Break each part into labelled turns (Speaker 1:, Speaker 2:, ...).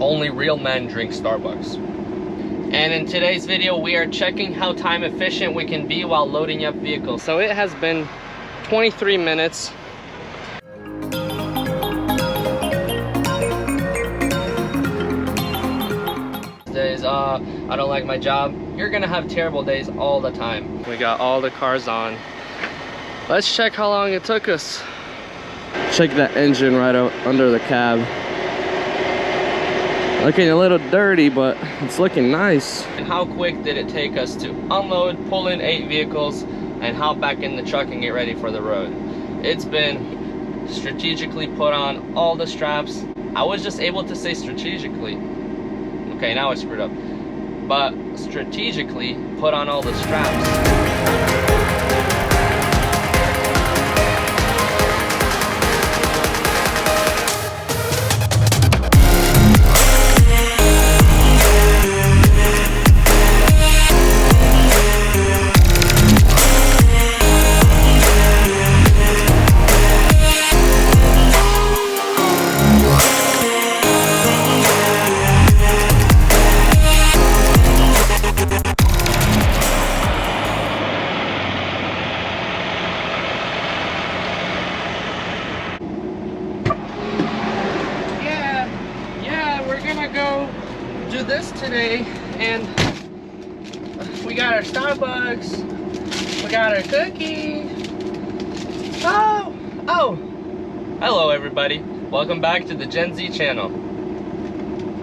Speaker 1: Only real men drink Starbucks. And in today's video, we are checking how time efficient we can be while loading up vehicles. So it has been 23 minutes. Days, I don't like my job. You're gonna have terrible days all the time. We got all the cars on. Let's check how long it took us. Check that engine right out under the cab. Looking a little dirty, but it's looking nice. And how quick did it take us to unload, pull in 8 vehicles, and hop back in the truck and get ready for the road? It's been strategically put on all the straps. I was just able to say strategically. Okay, now I screwed up. But strategically put on all the straps. Go do this today, and we got our Starbucks, we got our cookie. Oh, hello everybody, welcome back to the Gen Z channel.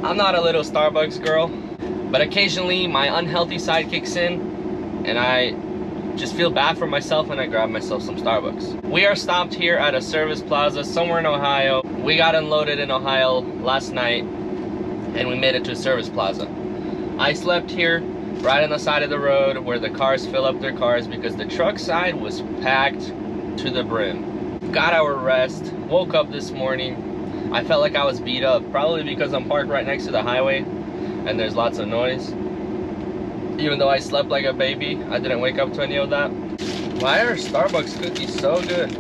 Speaker 1: I'm not a little Starbucks girl, but occasionally my unhealthy side kicks in and I just feel bad for myself and I grab myself some Starbucks. We are stopped here at a service plaza somewhere in Ohio. We got unloaded in Ohio last night and we made it to a service plaza. I slept here right on the side of the road where the cars fill up their cars because the truck side was packed to the brim. Got our rest, woke up this morning. I felt like I was beat up, probably because I'm parked right next to the highway and there's lots of noise. Even though I slept like a baby, I didn't wake up to any of that. Why are Starbucks cookies so good?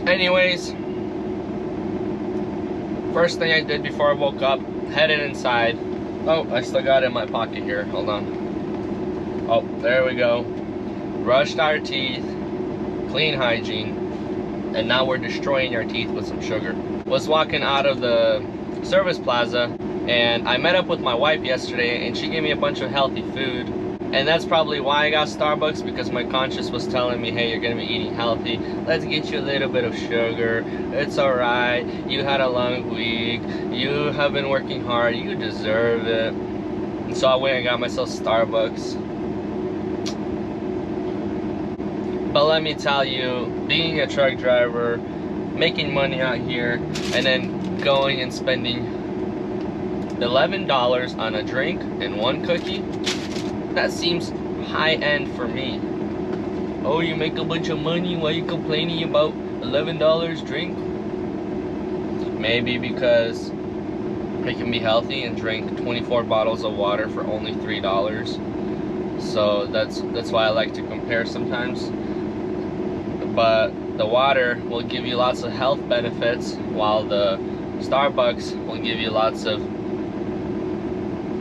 Speaker 1: Anyways, first thing I did before I woke up, headed inside. Oh, I still got it in my pocket here, hold on. Oh, there we go. Brushed our teeth, clean hygiene, and now we're destroying our teeth with some sugar. Was walking out of the service plaza, and I met up with my wife yesterday, and she gave me a bunch of healthy food. And that's probably why I got Starbucks, because my conscience was telling me, hey, you're gonna be eating healthy. Let's get you a little bit of sugar. It's alright. You had a long week. You have been working hard. You deserve it. And so I went and got myself Starbucks. But let me tell you, being a truck driver, making money out here, and then going and spending $11 on a drink and 1 cookie, that seems high-end for me. Oh, you make a bunch of money, why are you complaining about $11 drink? Maybe because I can be healthy and drink 24 bottles of water for only $3. So that's why I like to compare sometimes. But the water will give you lots of health benefits, while the Starbucks will give you lots of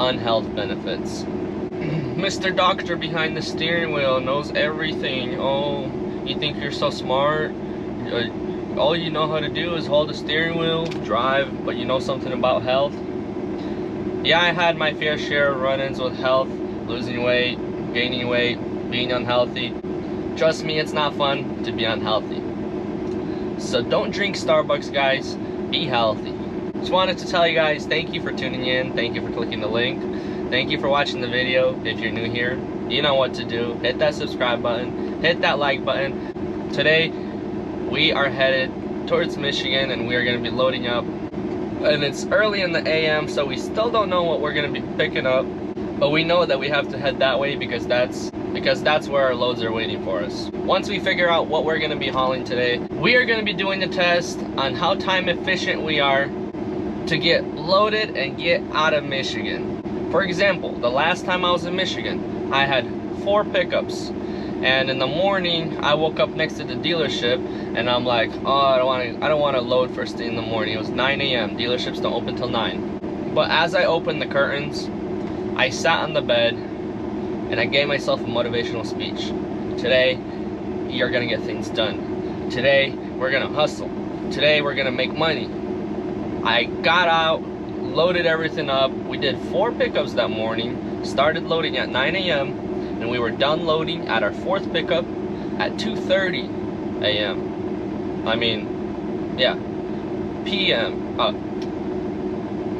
Speaker 1: unhealth benefits. Mr. Doctor behind the steering wheel knows everything. Oh, you think you're so smart? All you know how to do is hold the steering wheel, drive, but you know something about health? Yeah, I had my fair share of run-ins with health, losing weight, gaining weight, being unhealthy. Trust me, it's not fun to be unhealthy. So don't drink Starbucks, guys. Be healthy. Just wanted to tell you guys, thank you for tuning in. Thank you for clicking the link. Thank you for watching the video. If you're new here, you know what to do. Hit that subscribe button. Hit that like button. Today, we are headed towards Michigan and we are going to be loading up. And it's early in the AM, so we still don't know what we're going to be picking up. But we know that we have to head that way because that's where our loads are waiting for us. Once we figure out what we're going to be hauling today, we are going to be doing the test on how time efficient we are to get loaded and get out of Michigan. For example, the last time I was in Michigan, I had 4 pickups And in the morning, I woke up next to the dealership, and I'm like, oh, I don't want to load first thing in the morning. It was 9 a.m. Dealerships don't open till 9. But as I opened the curtains, I sat on the bed, and I gave myself a motivational speech. Today, you're gonna get things done. Today, we're gonna hustle. Today, we're gonna make money. I got out, loaded everything up. We did 4 pickups that morning, started loading at 9 a.m. and we were done loading at our 4th pickup at 2:30 a.m. I mean, yeah, p.m.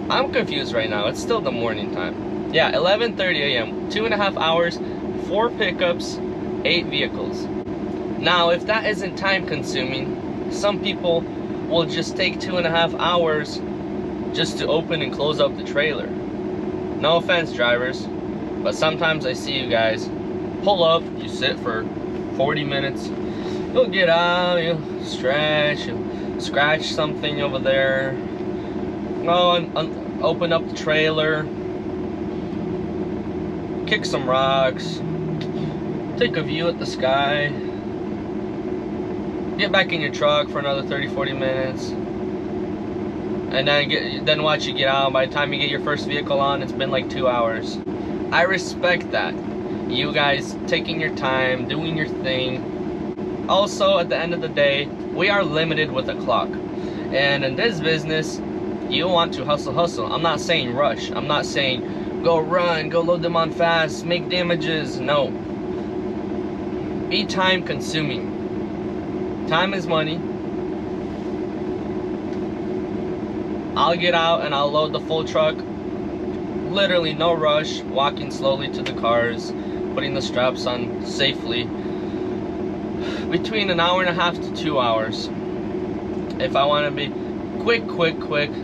Speaker 1: I'm confused right now. It's still the morning time. Yeah, 11:30 a.m. 2.5 hours, 4 pickups, 8 vehicles. Now, if that isn't time consuming, some people will just take 2.5 hours just to open and close up the trailer. No offense, drivers, but sometimes I see you guys pull up, you sit for 40 minutes, you'll get out, you'll stretch, you'll scratch something over there, go and open up the trailer, kick some rocks, take a view at the sky, get back in your truck for another 30-40 minutes, and then watch you get out. By the time you get your first vehicle on, it's been like 2 hours. I respect that. You guys taking your time, doing your thing. Also, at the end of the day, we are limited with a clock. And in this business, you want to hustle. I'm not saying rush. I'm not saying go run, go load them on fast, make damages. No. Be time consuming. Time is money. I'll get out and I'll load the full truck. Literally no rush, walking slowly to the cars, putting the straps on safely. Between an hour and a half to 2 hours. If I want to be quick,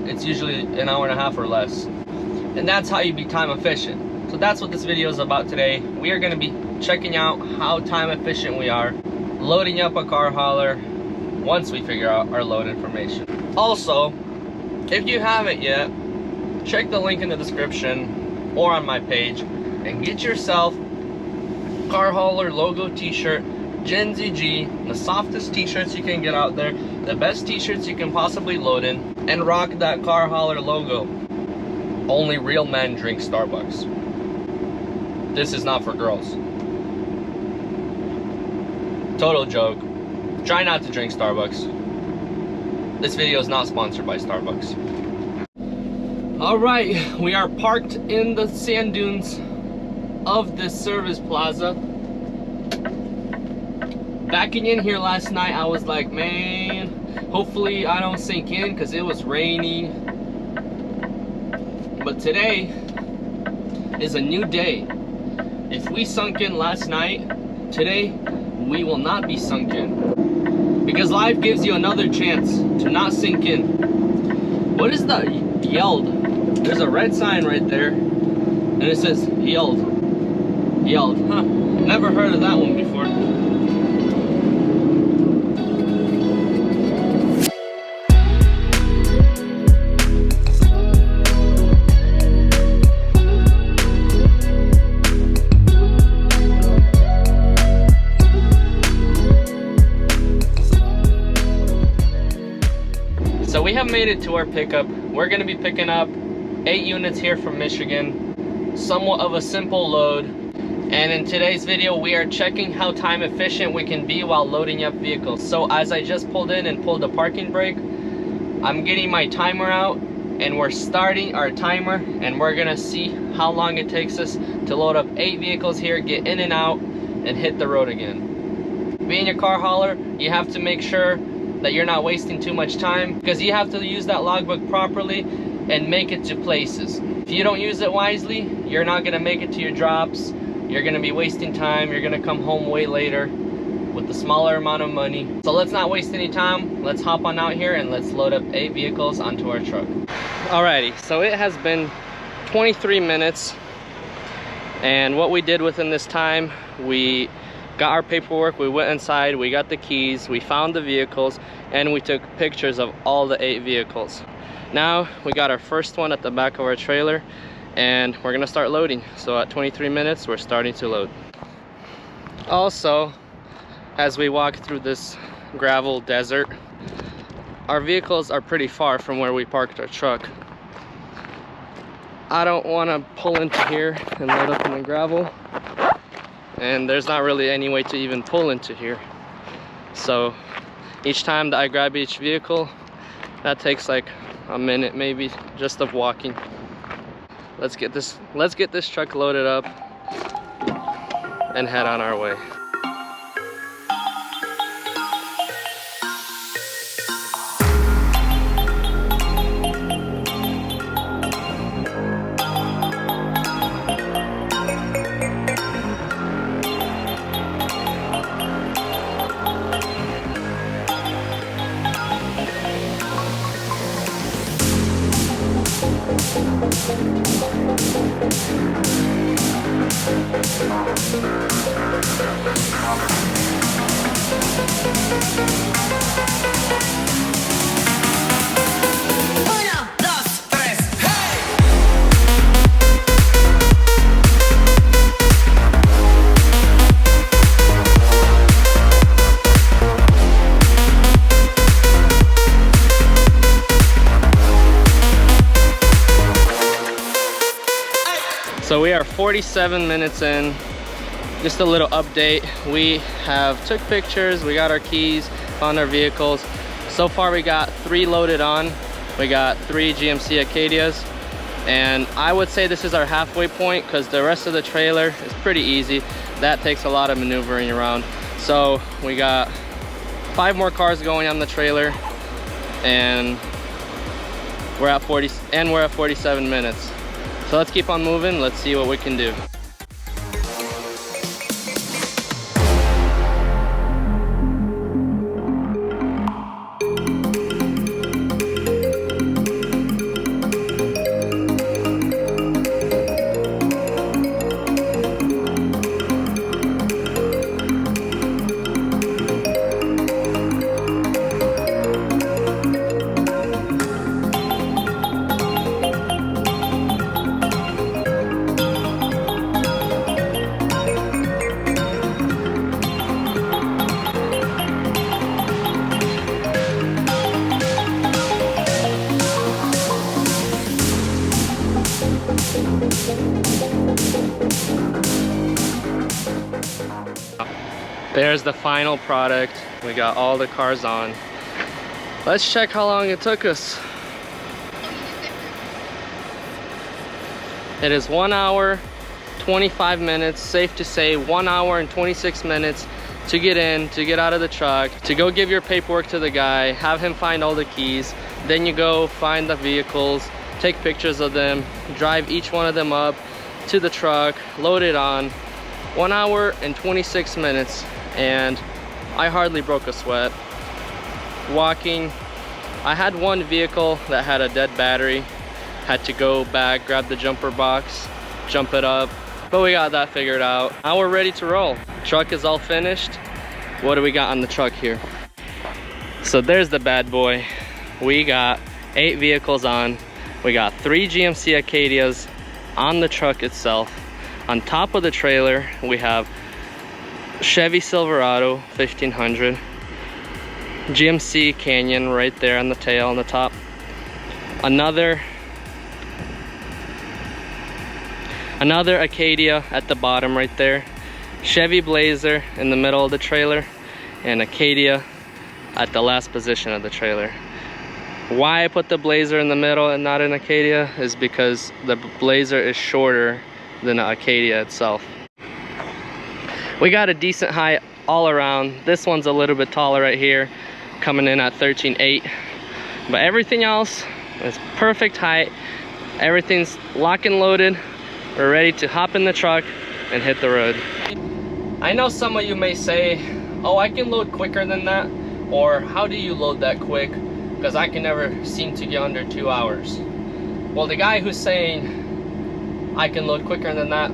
Speaker 1: it's usually an hour and a half or less. And that's how you be time efficient. So that's what this video is about today. We are going to be checking out how time efficient we are, loading up a Carhauler once we figure out our load information. Also, if you haven't yet, check the link in the description or on my page and get yourself Carhauler logo t-shirt, Gen ZG, the softest t-shirts you can get out there, the best t-shirts you can possibly load in, and rock that Carhauler logo. Only real men drink Starbucks. This is not for girls. Total joke. Try not to drink Starbucks. This video is not sponsored by Starbucks. Alright, we are parked in the sand dunes of this service plaza. Backing in here last night, I was like, man, hopefully I don't sink in because it was rainy. But today is a new day. If we sunk in last night, today we will not be sunk in. Because life gives you another chance to not sink in. What is the yelled? There's a red sign right there, and it says yelled. Yelled, huh? Never heard of that one before. So we have made it to our pickup. We're gonna be picking up 8 units here from Michigan, somewhat of a simple load. And in today's video, we are checking how time efficient we can be while loading up vehicles. So as I just pulled in and pulled the parking brake, I'm getting my timer out and we're starting our timer, and we're gonna see how long it takes us to load up 8 vehicles here, get in and out, and hit the road again. Being a car hauler, you have to make sure that you're not wasting too much time, because you have to use that logbook properly and make it to places. If you don't use it wisely, you're not gonna make it to your drops. You're gonna be wasting time. You're gonna come home way later with a smaller amount of money. So let's not waste any time. Let's hop on out here and let's load up 8 vehicles onto our truck. Alrighty, so it has been 23 minutes, and what we did within this time, we got our paperwork, we went inside, we got the keys, we found the vehicles, and we took pictures of all the 8 vehicles. Now we got our first one at the back of our trailer, and we're gonna start loading. So at 23 minutes, we're starting to load. Also, as we walk through this gravel desert, our vehicles are pretty far from where we parked our truck. I don't want to pull into here and load up in the gravel, and there's not really any way to even pull into here. So each time that I grab each vehicle, that takes like a minute maybe just of walking. Let's get this truck loaded up and head on our way. So we are 47 minutes in. Just a little update. We have took pictures, we got our keys, found our vehicles. So far we got 3 loaded on. We got 3 GMC Acadias. And I would say this is our halfway point because the rest of the trailer is pretty easy. That takes a lot of maneuvering around. So we got 5 more cars going on the trailer, and we're at 47 minutes. So let's keep on moving. Let's see what we can do. There's the final product. We got all the cars on. Let's check how long it took us. It is 1 hour, 25 minutes. Safe to say 1 hour and 26 minutes to get in, to get out of the truck, to go give your paperwork to the guy, have him find all the keys. Then you go find the vehicles, take pictures of them, drive each one of them up to the truck, load it on. 1 hour and 26 minutes, and I hardly broke a sweat. Walking, I had one vehicle that had a dead battery. Had to go back, grab the jumper box, jump it up, but we got that figured out. Now we're ready to roll. Truck is all finished. What do we got on the truck here? So there's the bad boy. We got 8 vehicles on. We got 3 GMC Acadias on the truck itself. On top of the trailer, we have Chevy Silverado 1500, GMC Canyon right there on the tail on the top, another Acadia at the bottom right there, Chevy Blazer in the middle of the trailer, and Acadia at the last position of the trailer. Why I put the Blazer in the middle and not an Acadia is because the Blazer is shorter than the Acadia itself. We got a decent height all around. This one's a little bit taller right here, coming in at 13.8, but everything else is perfect height. Everything's lock and loaded. We're ready to hop in the truck and hit the road. I know some of you may say, oh, I can load quicker than that, or how do you load that quick? Because I can never seem to get under 2 hours. Well, the guy who's saying I can load quicker than that,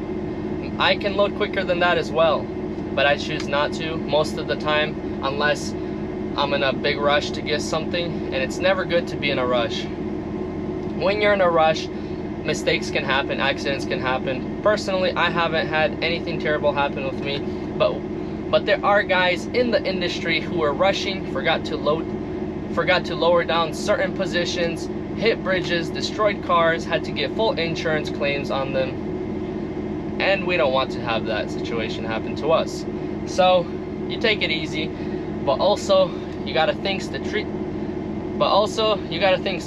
Speaker 1: I can load quicker than that as well, but I choose not to most of the time unless I'm in a big rush to get something, and it's never good to be in a rush. When you're in a rush, mistakes can happen, accidents can happen. Personally, I haven't had anything terrible happen with me, but But there are guys in the industry who are rushing, forgot to lower down certain positions, hit bridges, destroyed cars, had to get full insurance claims on them. And we don't want to have that situation happen to us. So you take it easy, but also you gotta think strategically. But also you gotta think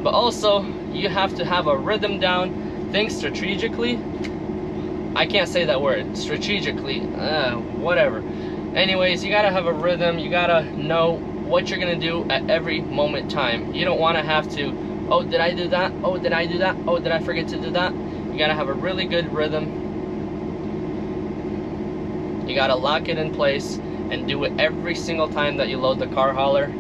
Speaker 1: But also you have to have a rhythm down, think strategically. I can't say that word, strategically, whatever. Anyways, you gotta have a rhythm, you gotta know what you're gonna do at every moment in time. You don't wanna have to, oh, did I do that? Oh, did I do that? Oh, did I forget to do that? You gotta have a really good rhythm. You gotta lock it in place and do it every single time that you load the Carhauler,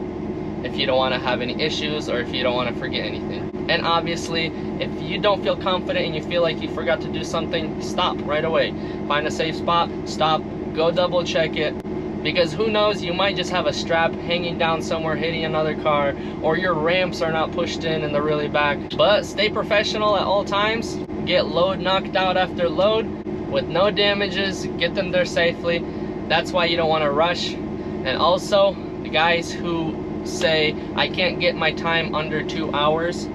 Speaker 1: if you don't wanna have any issues or if you don't wanna forget anything. And obviously, if you don't feel confident and you feel like you forgot to do something, stop right away. Find a safe spot, stop, go double check it. Because who knows, you might just have a strap hanging down somewhere hitting another car, or your ramps are not pushed in the really back. But stay professional at all times. Get load knocked out after load with no damages, get them there safely. That's why you don't want to rush. And also, the guys who say, I can't get my time under 2 hours,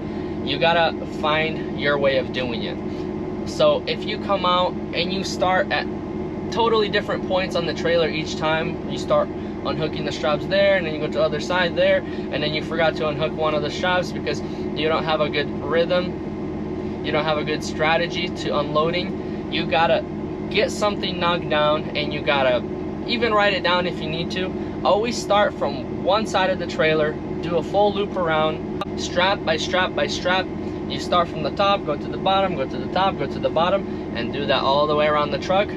Speaker 1: you gotta find your way of doing it. So if you come out and you start at totally different points on the trailer each time, you start unhooking the straps there, and then you go to the other side there, and then you forgot to unhook one of the straps because you don't have a good rhythm, you don't have a good strategy to unloading. You gotta get something knocked down, and you gotta even write it down if you need to. Always start from one side of the trailer, do a full loop around, strap by strap by strap. You start from the top, go to the bottom, go to the top, go to the bottom, and do that all the way around the truck.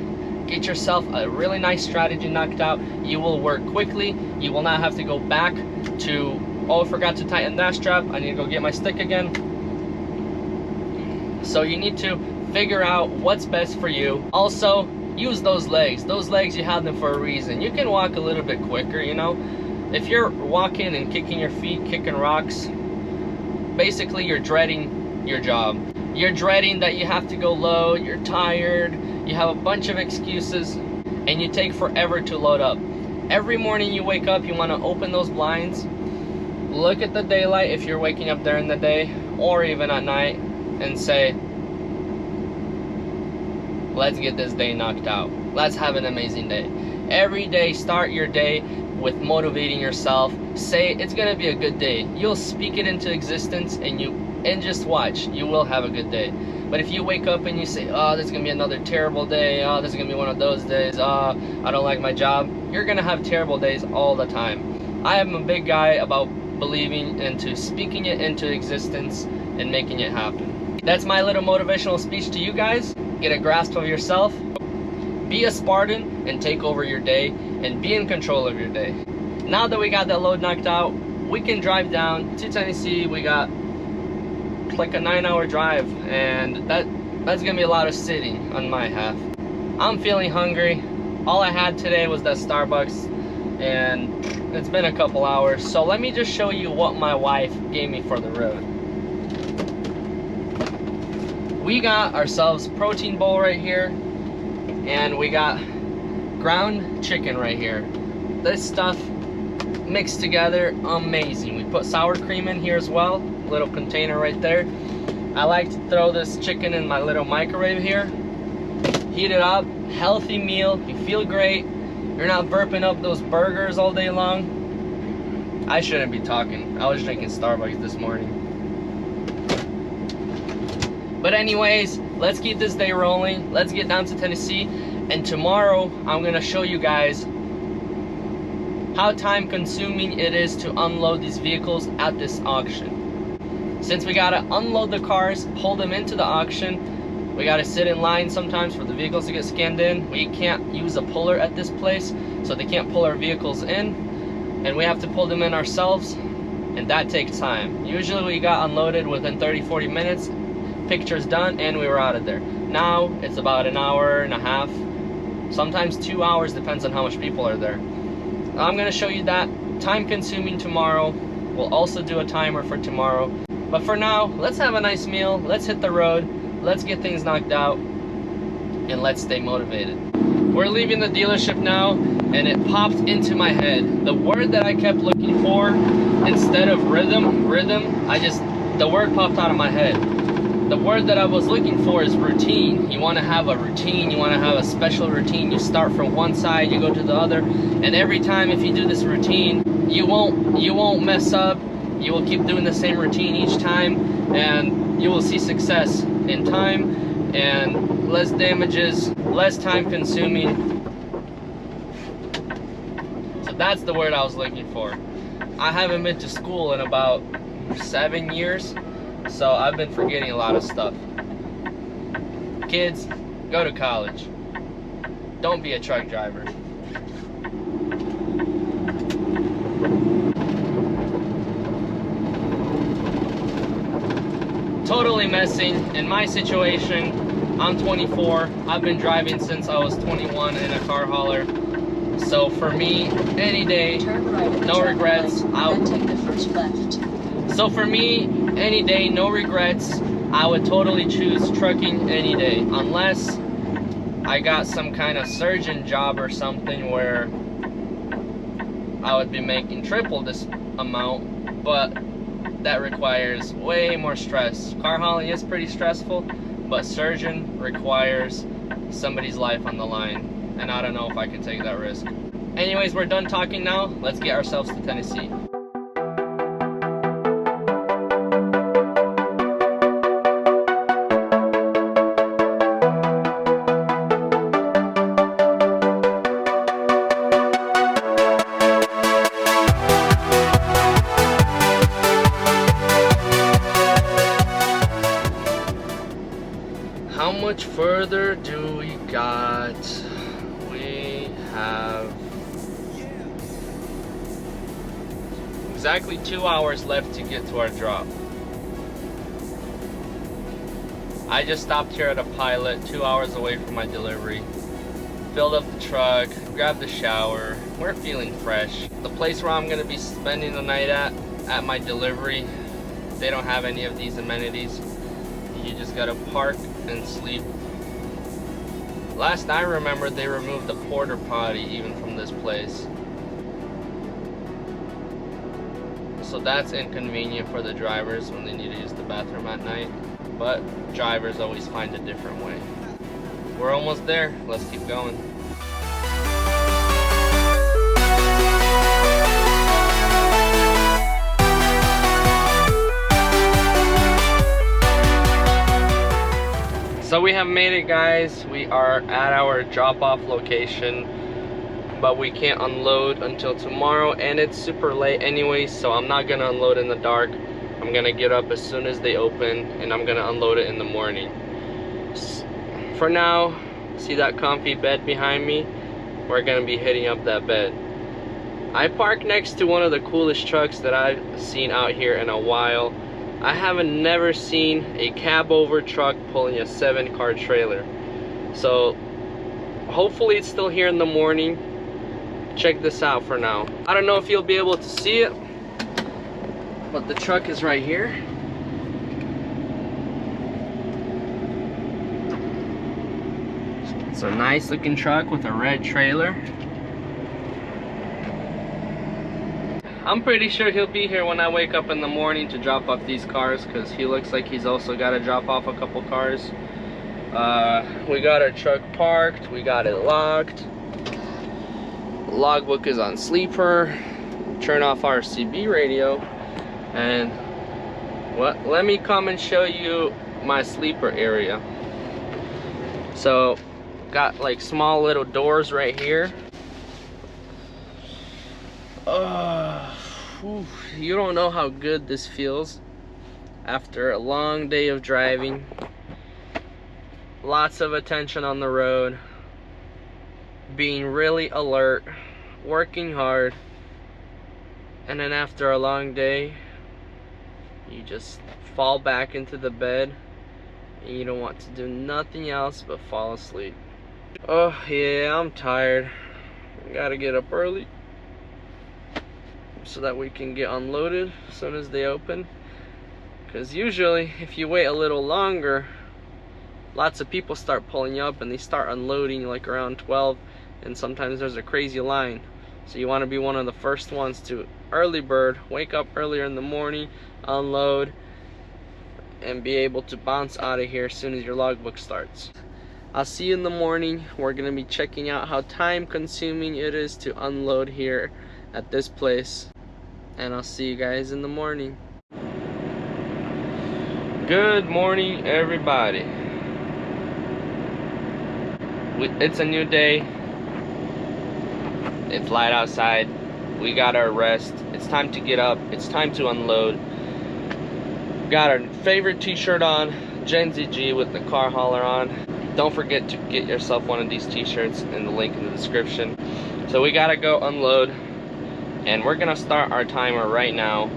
Speaker 1: Get yourself a really nice strategy knocked out. You will work quickly. You will not have to go back to, oh, I forgot to tighten that strap, I need to go get my stick again. So you need to figure out what's best for you. Also, use those legs. Those legs, you have them for a reason. You can walk a little bit quicker, you know. If you're walking and kicking your feet, kicking rocks, basically you're dreading your job. You're dreading that you have to go load, you're tired, you have a bunch of excuses, and you take forever to load up. Every morning you wake up, you want to open those blinds, look at the daylight if you're waking up during the day, or even at night, and say, let's get this day knocked out. Let's have an amazing day. Every day, start your day with motivating yourself. Say it's gonna be a good day. You'll speak it into existence, and just watch. You will have a good day. But if you wake up and you say, oh, this is gonna be another terrible day. Oh, this is gonna be one of those days. Oh, I don't like my job. You're gonna have terrible days all the time. I am a big guy about believing into speaking it into existence and making it happen. That's my little motivational speech to you guys. Get a grasp of yourself. Be a Spartan and take over your day and be in control of your day. Now that we got that load knocked out, we can drive down to Tennessee. We got like a 9-hour drive, and that's gonna be a lot of sitting on my half. I'm feeling hungry. All I had today was that Starbucks, and it's been a couple hours. So let me just show you what my wife gave me for the road. We got ourselves protein bowl right here, and we got ground chicken right here. This stuff mixed together, amazing. We put sour cream in here as well, little container right there. I like to throw this chicken in my little microwave here, heat it up, healthy meal. You feel great. You're not burping up those burgers all day long. I shouldn't be talking. I was drinking Starbucks this morning. But anyways, let's keep this day rolling. Let's get down to Tennessee, and tomorrow I'm gonna show you guys how time consuming it is to unload these vehicles at this auction. Since we gotta unload the cars, pull them into the auction, we gotta sit in line sometimes for the vehicles to get scanned in. We can't use a puller at this place, so they can't pull our vehicles in, and we have to pull them in ourselves, and that takes time. Usually we got unloaded within 30-40 minutes, pictures done, and we were out of there. Now it's about an hour and a half, sometimes 2 hours, depends on how much people are there. I'm gonna show you that time consuming tomorrow. We'll also do a timer for tomorrow. But for now, let's have a nice meal, let's hit the road, let's get things knocked out, and let's stay motivated. We're leaving the dealership now, and it popped into my head. The word that I kept looking for, instead of rhythm, the word popped out of my head. The word that I was looking for is routine. You want to have a routine, you want to have a special routine. You start from one side, you go to the other, and every time if you do this routine, you won't mess up. You will keep doing the same routine each time, and you will see success in time and less damages, less time consuming. So that's the word I was looking for. I haven't been to school in about 7 years, so I've been forgetting a lot of stuff. Kids, go to college. Don't be a truck driver. Totally messing. In my situation, I'm 24. I've been driving since I was 21 in a Carhauler. So for me, any day, no regrets.
Speaker 2: Then take the first left.
Speaker 1: So for me, any day, no regrets. I would totally choose trucking any day, unless I got some kind of surgeon job or something where I would be making triple this amount, but that requires way more stress. Car hauling is pretty stressful, but surgeon requires somebody's life on the line, and I don't know if I can take that risk. Anyways, we're done talking now. Let's get ourselves to Tennessee. How much further do we got? We have exactly 2 hours left to get to our drop. I just stopped here at a Pilot, 2 hours away from my delivery. Filled up the truck, grabbed a shower. We're feeling fresh. The place where I'm gonna be spending the night at my delivery, they don't have any of these amenities. You just gotta park and sleep. Last I remember, they removed the porta potty even from this place. So that's inconvenient for the drivers when they need to use the bathroom at night. But drivers always find a different way. We're almost there. Let's keep going. So we have made it, guys. We are at our drop-off location, but we can't unload until tomorrow, and it's super late anyway, so I'm not gonna unload in the dark. I'm gonna get up as soon as they open, and I'm gonna unload it in the morning. For now, see that comfy bed behind me? We're gonna be hitting up that bed. I parked next to one of the coolest trucks that I've seen out here in a while. I haven't never seen a cab over truck pulling a 7-car trailer. So hopefully it's still here in the morning. Check this out for now. I don't know if you'll be able to see it, but the truck is right here. It's a nice looking truck with a red trailer. I'm pretty sure he'll be here when I wake up in the morning to drop off these cars, because he looks like he's also got to drop off a couple cars. We got our truck parked, we got it locked. Logbook is on sleeper. Turn off our CB radio, and let me come and show you my sleeper area. So got like small little doors right here. You don't know how good this feels after a long day of driving. Lots of attention on the road, being really alert, working hard, and then after a long day, you just fall back into the bed and you don't want to do nothing else but fall asleep. Oh yeah, I'm tired. I gotta get up early so that we can get unloaded as soon as they open. because usually if you wait a little longer, lots of people start pulling up and they start unloading like around 12, and sometimes there's a crazy line. So you want to be one of the first ones to early bird, wake up earlier in the morning, unload, and be able to bounce out of here as soon as your logbook starts. I'll see you in the morning. We're gonna be checking out how time consuming it is to unload here at this place, and I'll see you guys in the morning. Good morning, everybody. It's a new day. It's light outside. We got our rest. It's time to get up. It's time to unload. Got our favorite t-shirt on, Gen ZG with the Carhauler on. Don't forget to get yourself one of these t-shirts in the link in the description. So we gotta go unload, and we're gonna start our timer right now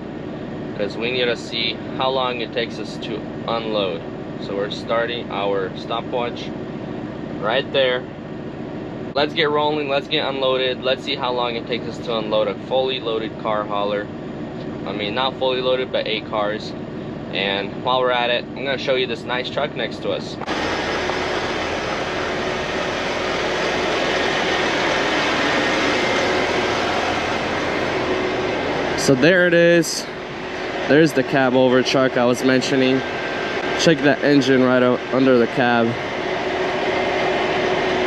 Speaker 1: because we need to see how long it takes us to unload. So we're starting our stopwatch right there. Let's get rolling, let's get unloaded. Let's see how long it takes us to unload a fully loaded car hauler. I mean, not fully loaded, but 8 cars. And while we're at it, I'm gonna show you this nice truck next to us. So there it is. There's the cab over truck I was mentioning. Check that engine right out under the cab.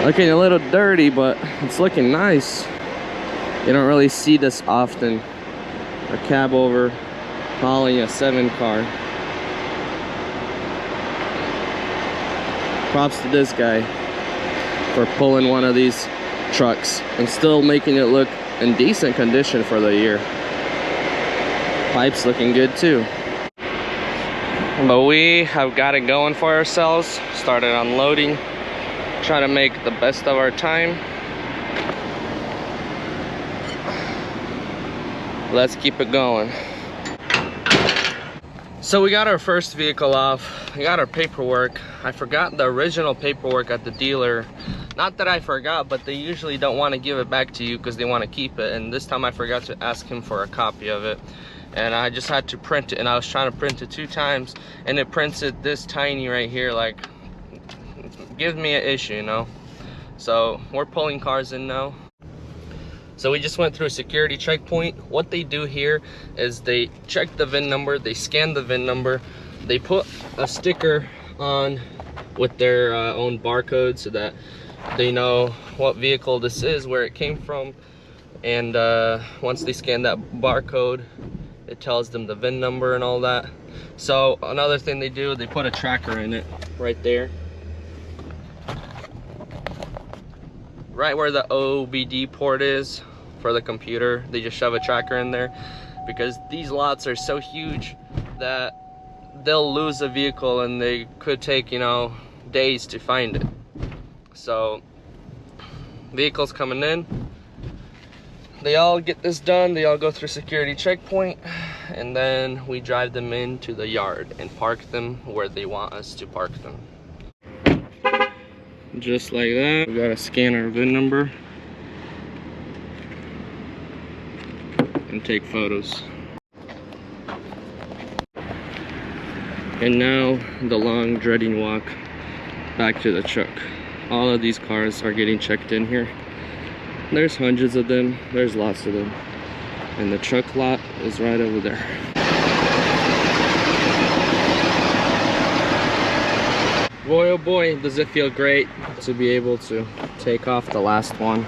Speaker 1: Looking a little dirty, but it's looking nice. You don't really see this often. A cab over hauling a 7 car. Props to this guy for pulling one of these trucks and still making it look in decent condition for the year. Pipe's looking good too. But we have got it going for ourselves. Started unloading. Try to make the best of our time. Let's keep it going. So we got our first vehicle off. We got our paperwork. I forgot the original paperwork at the dealer. Not that I forgot, but they usually don't want to give it back to you because they want to keep it. And this time I forgot to ask him for a copy of it. And I just had to print it, and I was trying to print it 2 times, and it prints it this tiny right here, like, it gives me an issue, you know? So we're pulling cars in now. So we just went through a security checkpoint. What they do here is they check the VIN number, they scan the VIN number, they put a sticker on with their own barcode so that they know what vehicle this is, where it came from, and once they scan that barcode, it tells them the VIN number and all that. So another thing they do, they put a tracker in it right there. Right where the OBD port is for the computer, they just shove a tracker in there because these lots are so huge that they'll lose a vehicle and they could take, you know, days to find it. So vehicles coming in, they all get this done, they all go through security checkpoint, and then we drive them into the yard and park them where they want us to park them. Just like that, we gotta scan our VIN number and take photos. And now the long dreading walk back to the truck. All of these cars are getting checked in here. There's hundreds of them, there's lots of them. And the truck lot is right over there. Boy, oh boy, does it feel great to be able to take off the last one.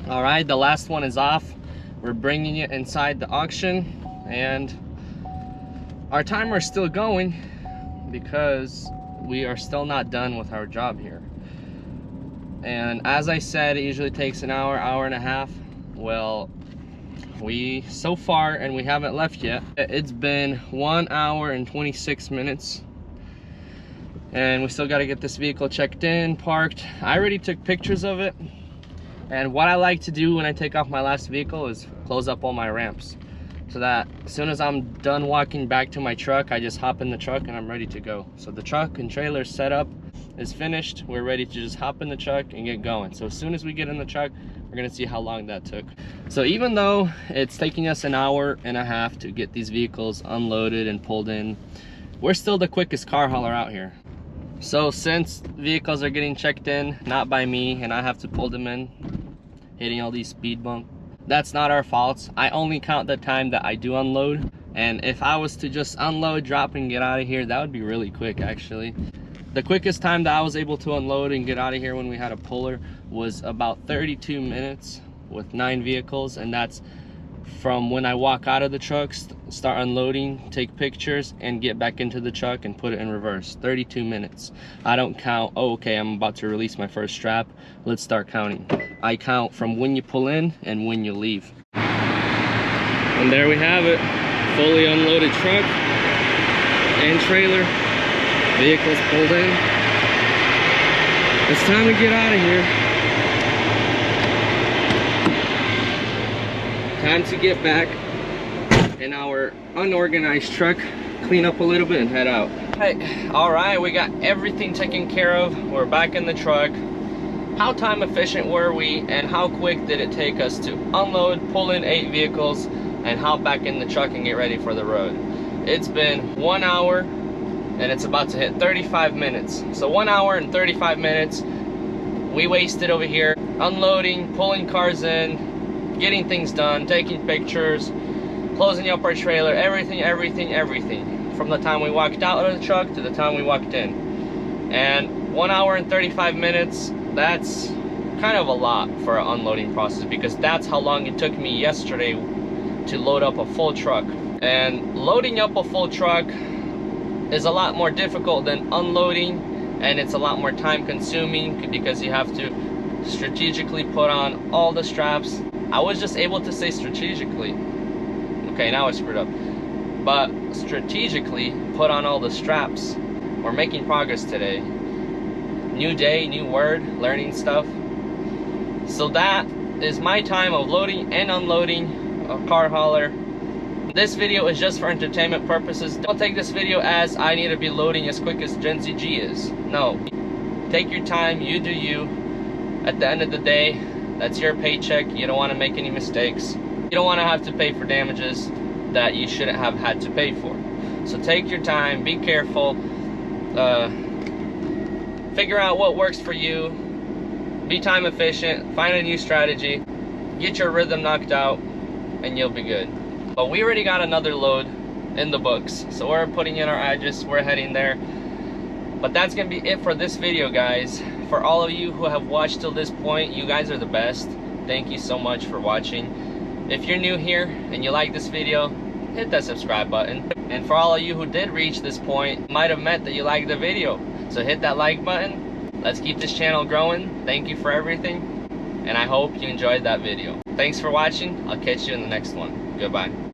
Speaker 1: All right, the last one is off. We're bringing it inside the auction, and our timer is still going because we are still not done with our job here. And as I said, it usually takes an hour, hour and a half. Well, so far, and we haven't left yet, it's been 1 hour and 26 minutes. And we still got to get this vehicle checked in, parked. I already took pictures of it. And what I like to do when I take off my last vehicle is close up all my ramps. so that as soon as I'm done walking back to my truck, I just hop in the truck and I'm ready to go. So the truck and trailer setup is finished. We're ready to just hop in the truck and get going. So as soon as we get in the truck, we're gonna see how long that took. So even though it's taking us an hour and a half to get these vehicles unloaded and pulled in, we're still the quickest car hauler out here. So since vehicles are getting checked in, not by me, and I have to pull them in, hitting all these speed bumps, that's not our fault. I only count the time that I do unload. And if I was to just unload, drop, and get out of here, that would be really quick actually. The quickest time that I was able to unload and get out of here when we had a puller was about 32 minutes with 9 vehicles, and that's from when I walk out of the truck, start unloading, take pictures, and get back into the truck and put it in reverse. 32 minutes. I don't count, oh, okay, I'm about to release my first strap. Let's start counting. I count from when you pull in and when you leave. And there we have it. Fully unloaded truck and trailer. Vehicles pulled in. It's time to get out of here. Time to get back in our unorganized truck, clean up a little bit, and head out. Hey, all right, we got everything taken care of. We're back in the truck. How time efficient were we, and how quick did it take us to unload, pull in 8 vehicles, and hop back in the truck and get ready for the road? It's been 1 hour, and it's about to hit 35 minutes. So 1 hour and 35 minutes we wasted over here, unloading, pulling cars in, getting things done, taking pictures, closing up our trailer, everything. From the time we walked out of the truck to the time we walked in. And 1 hour and 35 minutes, that's kind of a lot for an unloading process, because that's how long it took me yesterday to load up a full truck. And loading up a full truck is a lot more difficult than unloading, and it's a lot more time consuming because you have to strategically put on all the straps. I was just able to say strategically. Okay, now I screwed up. But strategically put on all the straps. We're making progress today. New day, new word, learning stuff. So that is my time of loading and unloading a car hauler. This video is just for entertainment purposes. Don't take this video as I need to be loading as quick as Gen ZG is. No. Take your time, you do you. At the end of the day, that's your paycheck. You don't want to make any mistakes. You don't want to have to pay for damages that you shouldn't have had to pay for. So take your time, be careful, figure out what works for you, be time efficient, find a new strategy, get your rhythm knocked out, and you'll be good. But we already got another load in the books, so we're putting in our address, we're heading there. But that's gonna be it for this video, guys. For all of you who have watched till this point, you guys are the best. Thank you so much for watching. If you're new here and you like this video, hit that subscribe button. And for all of you who did reach this point, it might have meant that you liked the video. So hit that like button. Let's keep this channel growing. Thank you for everything, and I hope you enjoyed that video. Thanks for watching. I'll catch you in the next one. Goodbye.